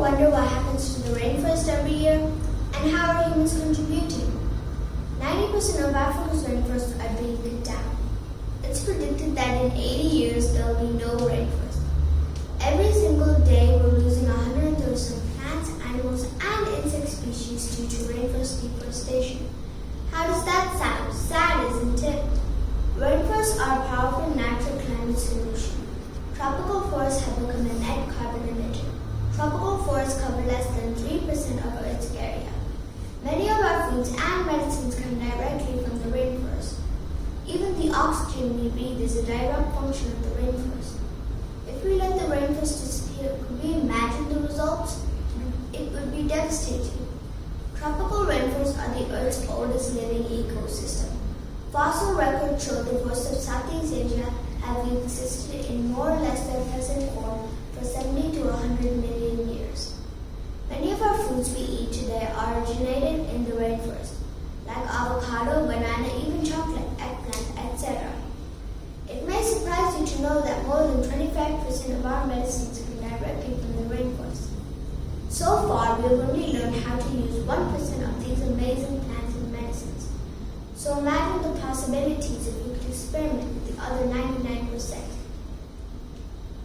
wonder what happens to the rainforest every year? And how are humans contributing? 90% of Africa's rainforests are being cut down. It's predicted that in 80 years there will be no rainforest. Every single day we're losing 137 plants, animals, and insect species due to rainforest deforestation. How does that sound? Sad, isn't it? Rainforests are a powerful natural climate solution. Tropical forests have become a net carbon emitter. Tropical forests cover less than 3% of Earth's area. Many of our foods and medicines come directly from the rainforest. Even the oxygen we breathe is a direct function of the rainforest. If we let the rainforest disappear, could we imagine the results? It would be devastating. Tropical rainforests are the Earth's oldest living ecosystem. Fossil records show the forests of Southeast Asia have existed in more or less their present form for 70 to 100 million years. Many of our foods we eat today originated in the rainforest, like avocado, banana, even chocolate, eggplant, etc. It may surprise you to know that more than 25% of our medicines come directly from the rainforest. So far, we have only learned how to use 1% of these amazing plants and medicines. So imagine the possibilities if we could experiment with the other 99%.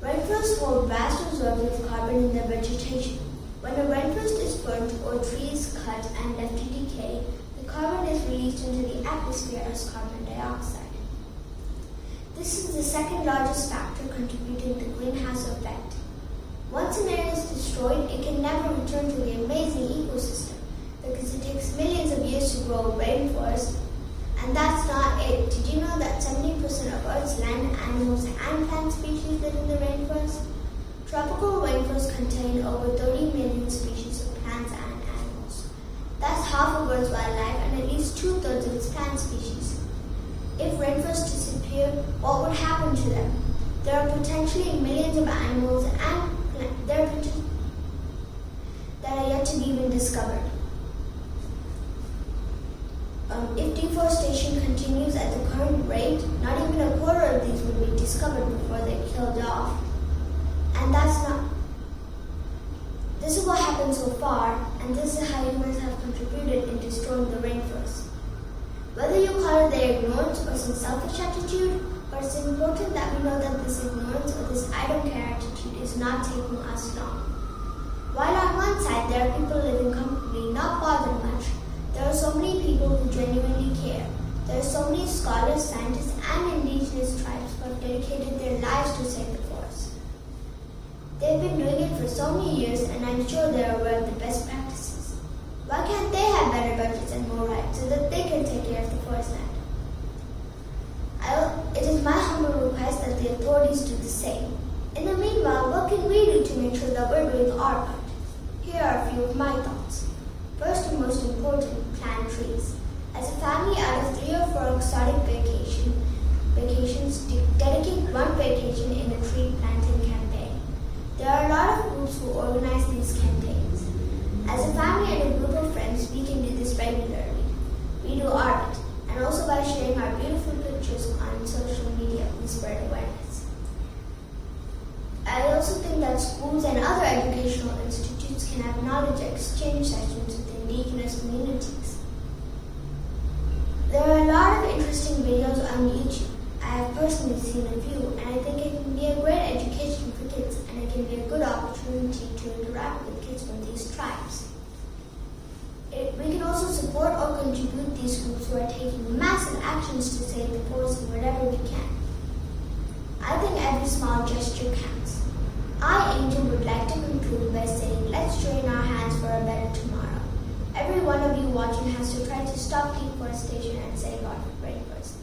Rainforests hold vast reserves of carbon in their vegetation. When a rainforest is burnt or tree is cut and left to decay, the carbon is released into the atmosphere as carbon dioxide. This is the second largest factor contributing to the greenhouse effect. Once an area is destroyed, it can never return to the amazing ecosystem because it takes millions of years to grow a rainforest. And that's not it. Did you know that 70% of Earth's land, animals, and plant species live in the rainforest? Tropical rainforests contain over 30 million species of plants and animals. That's half of Earth's wildlife and at least 2/3 of its plant species. If rainforests disappear, what would happen to them? There are potentially millions of animals and plants that are yet to be even discovered. If deforestation continues at the current rate, not even a quarter of these will be discovered before they're killed off. And this is what happened so far, and this is how humans have contributed in destroying the rainforest. Whether you call it their ignorance or some selfish attitude, but it's important that we know that this ignorance or this I don't care attitude is not taking us long. While on one side there are people living comfortably, not bothered much, there are so many people who genuinely care. There are so many scholars, scientists, and indigenous tribes who have dedicated their lives to save the forest. They've been doing it for so many years, and I'm sure they're aware of the best practices. Why can't they have better budgets and more rights so that they can take care of the forest land? It is my humble request that the authorities do the same. In the meanwhile, what can we do to make sure that we're doing our part? Here are a few of my thoughts. First and most important, plant trees. As a family, out of 3 or 4 exotic vacations, dedicate one vacation in a tree planting campaign. There are a lot of groups who organize these campaigns. As a family and a group of friends, we can do this regularly. We do our bit, and also by sharing our beautiful pictures on social media, we spread awareness. I also think that schools and other educational institutes can have knowledge exchange sessions with indigenous communities. There are a lot of interesting videos on YouTube. I have personally seen a few, and I think it can be a great education for kids, and it can be a good opportunity to interact with kids from these tribes. We can also support or contribute these groups who are taking massive actions to save the forest in whatever we can. I think every small gesture counts. I, Angel, would like to conclude by saying, let's join our hands for a better tomorrow. Every one of you watching has to try to stop deforestation and save our rainforests.